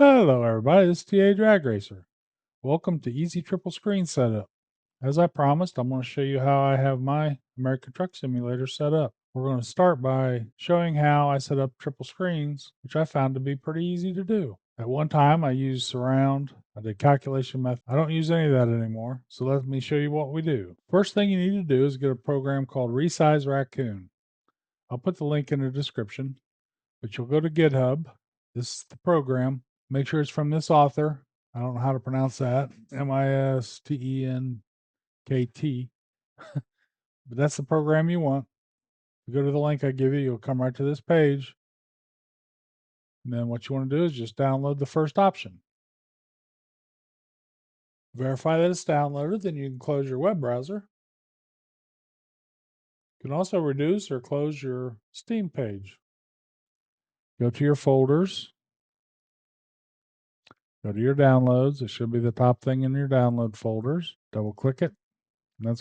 Hello everybody, this is TA TrakRacer. Welcome to Easy Triple Screen Setup. As I promised, I'm going to show you how I have my American Truck Simulator set up. We're going to start by showing how I set up triple screens, which I found to be pretty easy to do. At one time, I used surround, I did calculation method. I don't use any of that anymore, so let me show you what we do. First thing you need to do is get a program called Resize Raccoon. I'll put the link in the description, but you'll go to GitHub. This is the program. Make sure it's from this author. I don't know how to pronounce that. Mistenkkt. But that's the program you want. You go to the link I give you, you'll come right to this page. And then what you want to do is just download the first option. Verify that it's downloaded, then you can close your web browser. You can also reduce or close your Steam page. Go to your folders. Go to your downloads. It should be the top thing in your download folders. Double click it. And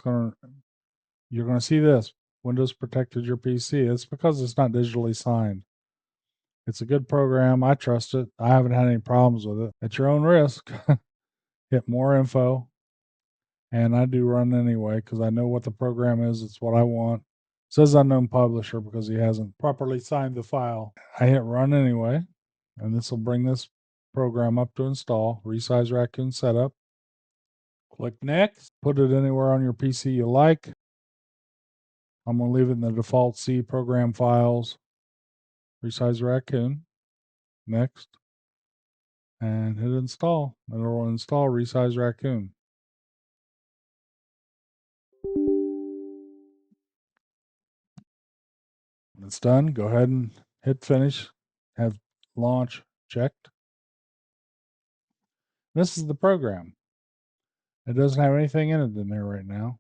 you're going to see this. Windows protected your PC. It's because it's not digitally signed. It's a good program. I trust it. I haven't had any problems with it. At your own risk, hit more info. And I do run anyway because I know what the program is. It's what I want. It says unknown publisher because he hasn't properly signed the file. I hit run anyway. And this will bring this program up to install. Resize Raccoon setup. Click next. Put it anywhere on your PC you like. I'm going to leave it in the default C program files. Resize Raccoon. Next. And hit install. It'll install Resize Raccoon. When it's done, go ahead and hit finish. Have launch checked. This is the program. It doesn't have anything in it in there right now.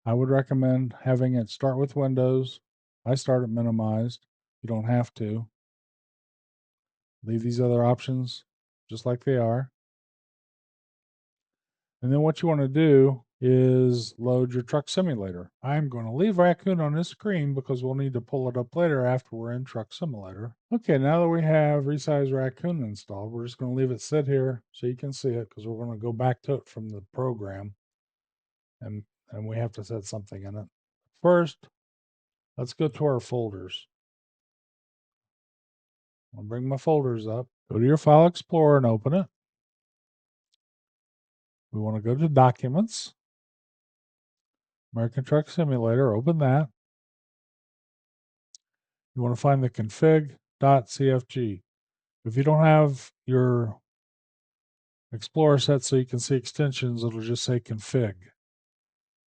I would recommend having it start with Windows. I start it minimized. You don't have to. Leave these other options just like they are. And then what you want to do is load your truck simulator. I'm going to leave Raccoon on this screen because we'll need to pull it up later after we're in Truck Simulator. Okay, now that we have Resize Raccoon installed, we're just going to leave it sit here so you can see it because we're going to go back to it from the program and we have to set something in it. First, let's go to our folders. I'll bring my folders up. Go to your File Explorer and open it. We want to go to Documents. American Truck Simulator, open that. You want to find the config.cfg. If you don't have your Explorer set so you can see extensions, it'll just say config.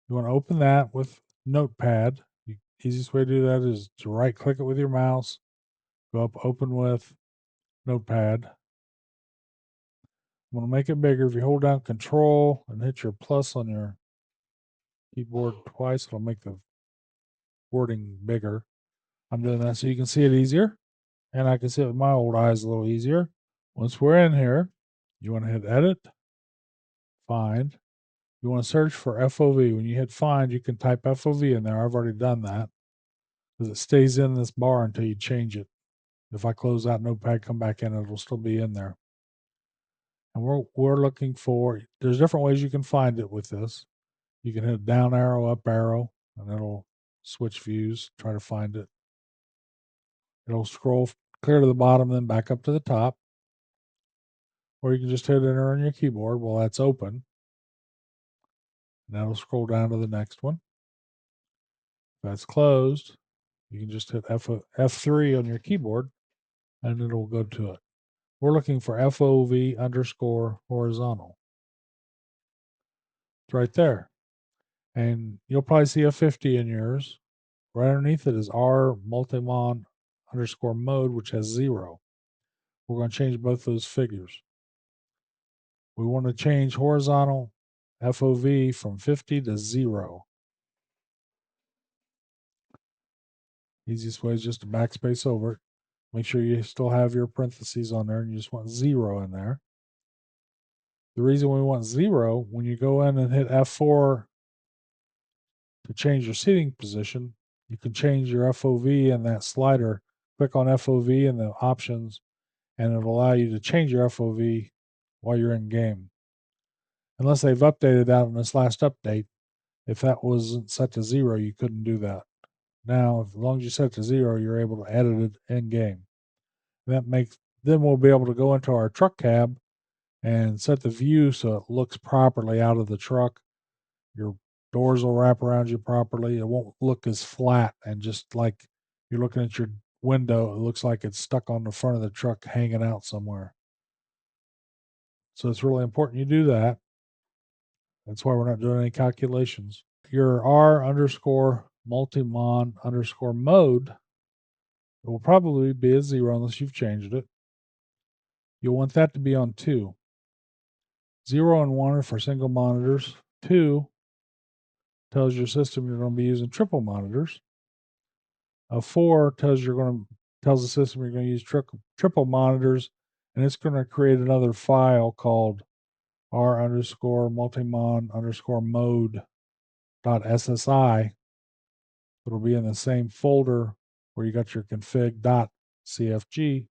You want to open that with Notepad. The easiest way to do that is to right click it with your mouse, go up open with Notepad. I'm going to make it bigger. If you hold down Control and hit your plus on your keyboard twice, it'll make the wording bigger. I'm doing that so you can see it easier. And I can see it with my old eyes a little easier. Once we're in here, you want to hit Edit, Find. You want to search for FOV. When you hit Find, you can type FOV in there. I've already done that because it stays in this bar until you change it. If I close out Notepad, come back in, it'll still be in there. And we're looking for, there's different ways you can find it with this. You can hit down arrow, up arrow, and it'll switch views, try to find it. It'll scroll clear to the bottom, then back up to the top. Or you can just hit enter on your keyboard while that's open. And that'll scroll down to the next one. If that's closed, you can just hit F3 on your keyboard and it'll go to it. We're looking for FOV underscore horizontal. It's right there. And you'll probably see a 50 in yours. Right underneath it is R multimon underscore mode, which has 0. We're going to change both those figures. We want to change horizontal FOV from 50 to 0. Easiest way is just to backspace over it. Make sure you still have your parentheses on there and you just want 0 in there. The reason we want 0, when you go in and hit F4 to change your seating position, you can change your FOV in that slider. Click on FOV in the options and it'll allow you to change your FOV while you're in game. Unless they've updated that in this last update. If that wasn't set to 0, you couldn't do that. Now, as long as you set it to 0, you're able to edit it in game. Then we'll be able to go into our truck cab and set the view so it looks properly out of the truck. Your doors will wrap around you properly. It won't look as flat and just like you're looking at your window, it looks like it's stuck on the front of the truck hanging out somewhere. So it's really important you do that. That's why we're not doing any calculations. Your R_multimon_mode, it will probably be a 0 unless you've changed it. You'll want that to be on 2. 0 and 1 are for single monitors. 2 tells your system you're going to be using triple monitors. A 4 tells the system you're going to use triple monitors, and it's going to create another file called R_multimon_mode.ssi. It'll be in the same folder where you got your config.cfg,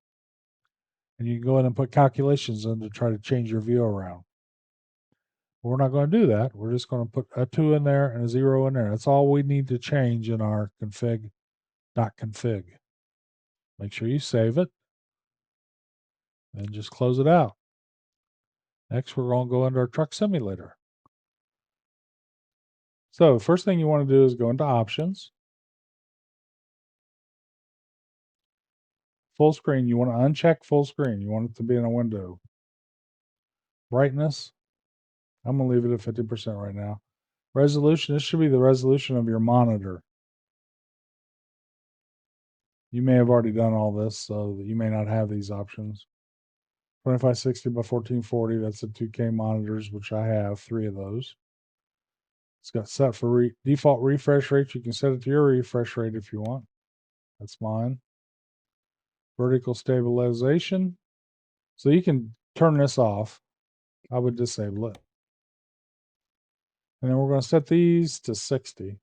and you can go in and put calculations in to try to change your view around. But we're not going to do that. We're just going to put a 2 in there and a 0 in there. That's all we need to change in our config.config. Make sure you save it and just close it out. Next, we're going to go into our truck simulator. So first thing you want to do is go into options. Full screen, you want to uncheck full screen. You want it to be in a window. Brightness, I'm going to leave it at 50% right now. Resolution, this should be the resolution of your monitor. You may have already done all this, so you may not have these options. 2560 by 1440, that's the 2K monitors, which I have 3 of those. It's got set for default refresh rate. You can set it to your refresh rate if you want. That's mine. Vertical stabilization. So you can turn this off. I would disable it. And then we're going to set these to 60.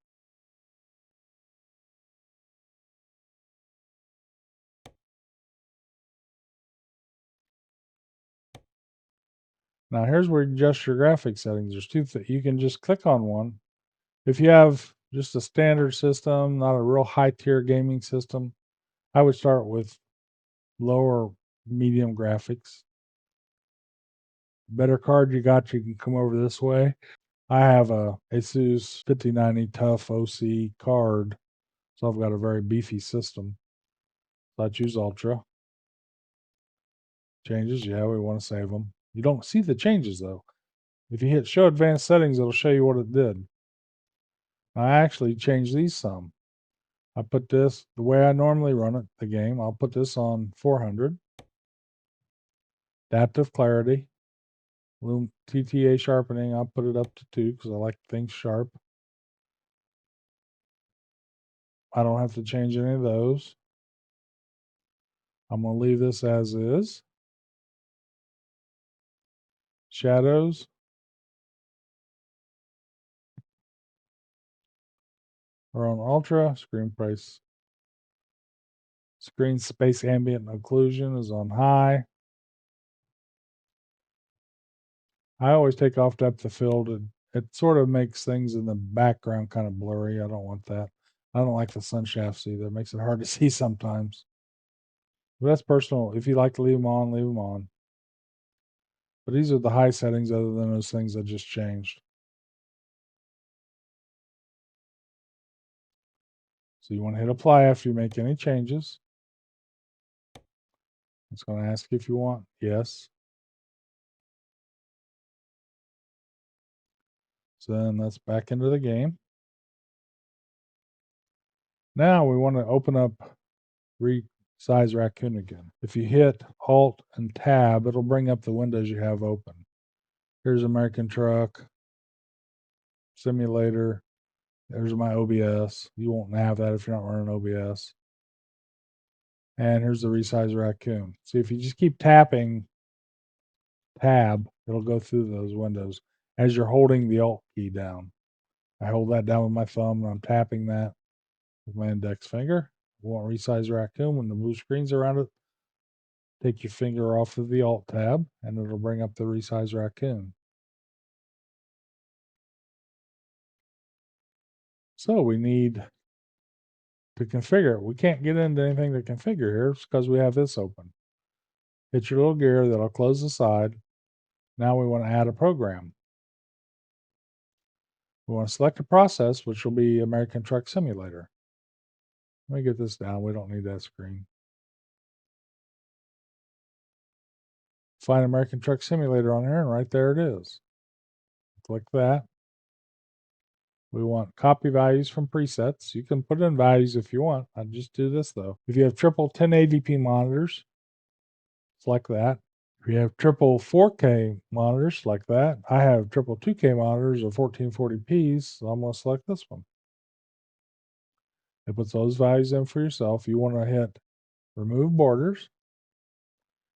Now here's where you adjust your graphics settings. There's two you can just click on one. If you have just a standard system, not a real high tier gaming system, I would start with lower medium graphics. Better card you got, you can come over this way. I have a ASUS 5090 TUF OC card, so I've got a very beefy system. So I choose Ultra. Changes, yeah, we want to save them. You don't see the changes though. If you hit Show Advanced Settings, it'll show you what it did. I actually changed these some. I put this, the way I normally run it, the game, I'll put this on 400. Adaptive Clarity. TTA Sharpening, I'll put it up to 2 because I like things sharp. I don't have to change any of those. I'm going to leave this as is. Shadows. Are on Ultra. Screen space ambient occlusion is on high. I always take off depth of field. It sort of makes things in the background kind of blurry. I don't want that. I don't like the sun shafts either. It makes it hard to see sometimes. But that's personal. If you like to leave them on, leave them on. But these are the high settings other than those things I just changed. So you want to hit apply after you make any changes. It's going to ask if you want yes. So then that's back into the game. Now we want to open up Resize Raccoon again. If you hit Alt and Tab, it'll bring up the windows you have open. Here's American Truck, Simulator. There's my OBS. You won't have that if you're not running OBS. And here's the Resize Raccoon. See, if you just keep tapping Tab, it'll go through those windows as you're holding the Alt key down. I hold that down with my thumb and I'm tapping that with my index finger. I want Resize Raccoon when the blue screen's around it. Take your finger off of the Alt tab, and it'll bring up the Resize Raccoon. So we need to configure it. We can't get into anything to configure here because we have this open. Hit your little gear, that'll close the side. Now we want to add a program. We want to select a process, which will be American Truck Simulator. Let me get this down. We don't need that screen. Find American Truck Simulator on here, and right there it is. Click that. We want copy values from presets. You can put in values if you want. I just do this though. If you have triple 1080p monitors, select that. If you have triple 4K monitors, like that. I have triple 2K monitors of 1440p's, so I'm going to select this one. It puts those values in for yourself. You want to hit remove borders.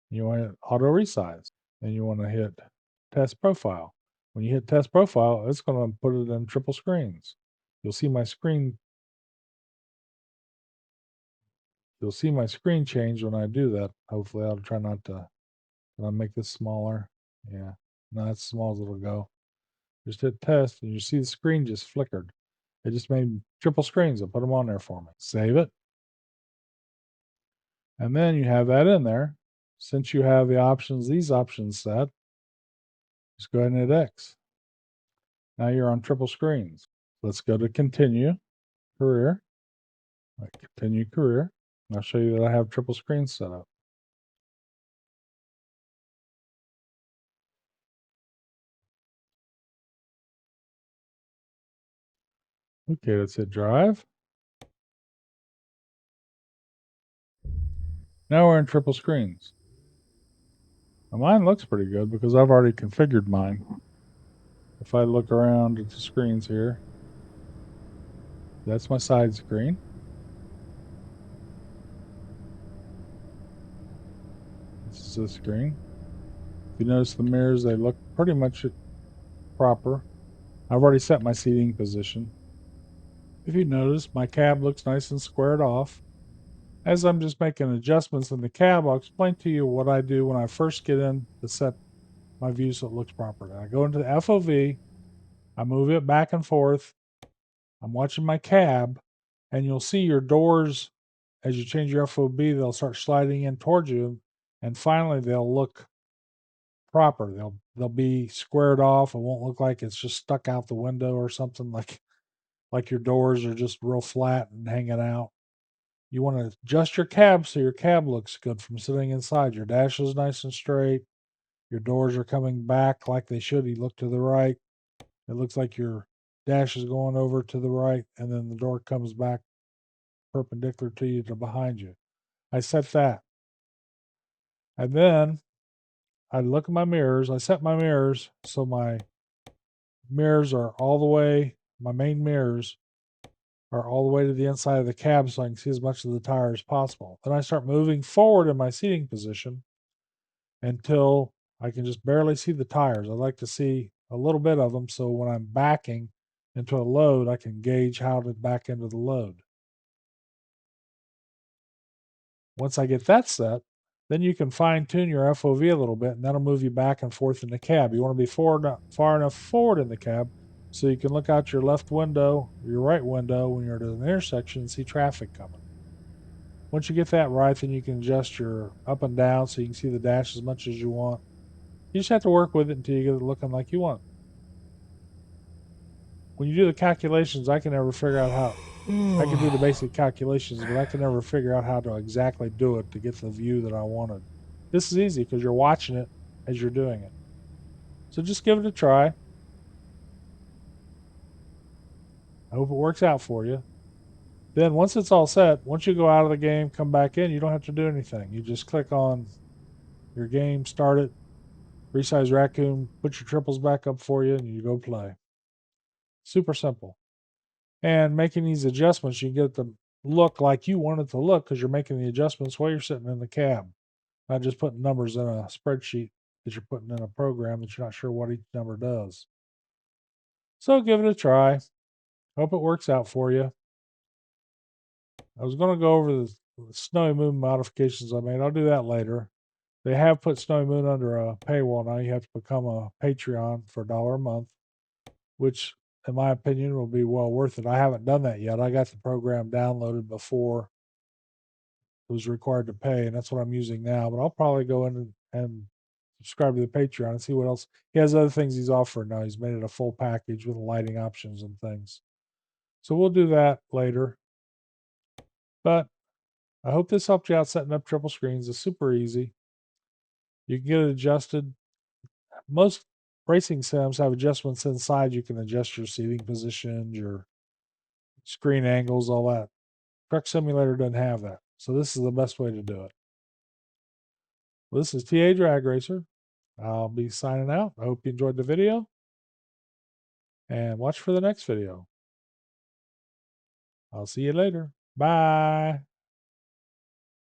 You want to hit auto resize. Then you want to hit test profile. When you hit test profile, it's going to put it in triple screens. You'll see my screen. You'll see my screen change when I do that. Hopefully, I'll try not to. I'll make this smaller. Yeah, no, that's as small as it'll go. Just hit test, and you see the screen just flickered. It just made triple screens. I put them on there for me. Save it. And then you have that in there. Since you have these options set, just go ahead and hit X. Now you're on triple screens. Let's go to continue career. Continue career. I'll show you that I have triple screens set up. Okay, let's hit drive. Now we're in triple screens. Now mine looks pretty good because I've already configured mine. If I look around at the screens here, that's my side screen. This is the screen. If you notice the mirrors, they look pretty much proper. I've already set my seating position. If you notice, my cab looks nice and squared off. As I'm just making adjustments in the cab, I'll explain to you what I do when I first get in to set my view so it looks properly. I go into the FOV, I move it back and forth. I'm watching my cab, and you'll see your doors, as you change your FOV, they'll start sliding in towards you, and finally they'll look proper. They'll be squared off. It won't look like it's just stuck out the window or something, like your doors are just real flat and hanging out. You want to adjust your cab so your cab looks good from sitting inside. Your dash is nice and straight. Your doors are coming back like they should. You look to the right. It looks like your dash is going over to the right, and then the door comes back perpendicular to you to behind you. I set that. And then I look at my mirrors. I set my mirrors so my mirrors are all the way, my main mirrors are all the way to the inside of the cab so I can see as much of the tire as possible. Then I start moving forward in my seating position until I can just barely see the tires. I like to see a little bit of them so when I'm backing into a load, I can gauge how to back into the load. Once I get that set, then you can fine tune your FOV a little bit, and that'll move you back and forth in the cab. You want to be far enough forward in the cab so you can look out your left window, your right window when you're at an intersection and see traffic coming. Once you get that right, then you can adjust your up and down so you can see the dash as much as you want. You just have to work with it until you get it looking like you want. When you do the calculations, I can never figure out how. I can do the basic calculations, but I can never figure out how to exactly do it to get the view that I wanted. This is easy because you're watching it as you're doing it. So just give it a try. I hope it works out for you. Then once it's all set, once you go out of the game, come back in, you don't have to do anything. You just click on your game, start it, Resize Raccoon, put your triples back up for you, and you go play. Super simple. And making these adjustments, you get them look like you want it to look because you're making the adjustments while you're sitting in the cab. Not just putting numbers in a spreadsheet that you're putting in a program that you're not sure what each number does. So give it a try. Hope it works out for you. I was going to go over the snowy moon modifications I made. I'll do that later. They have put Snowy Moon under a paywall now. You have to become a Patreon for $1 a month, which, in my opinion, will be well worth it. I haven't done that yet. I got the program downloaded before it was required to pay, and that's what I'm using now. But I'll probably go in and subscribe to the Patreon and see what else. He has other things he's offering now. He's made it a full package with lighting options and things. So we'll do that later. But I hope this helped you out setting up triple screens. It's super easy. You can get it adjusted. Most racing sims have adjustments inside. You can adjust your seating position, your screen angles, all that. Truck Simulator doesn't have that. So this is the best way to do it. Well, this is TA Drag Racer. I'll be signing out. I hope you enjoyed the video. And watch for the next video. I'll see you later. Bye.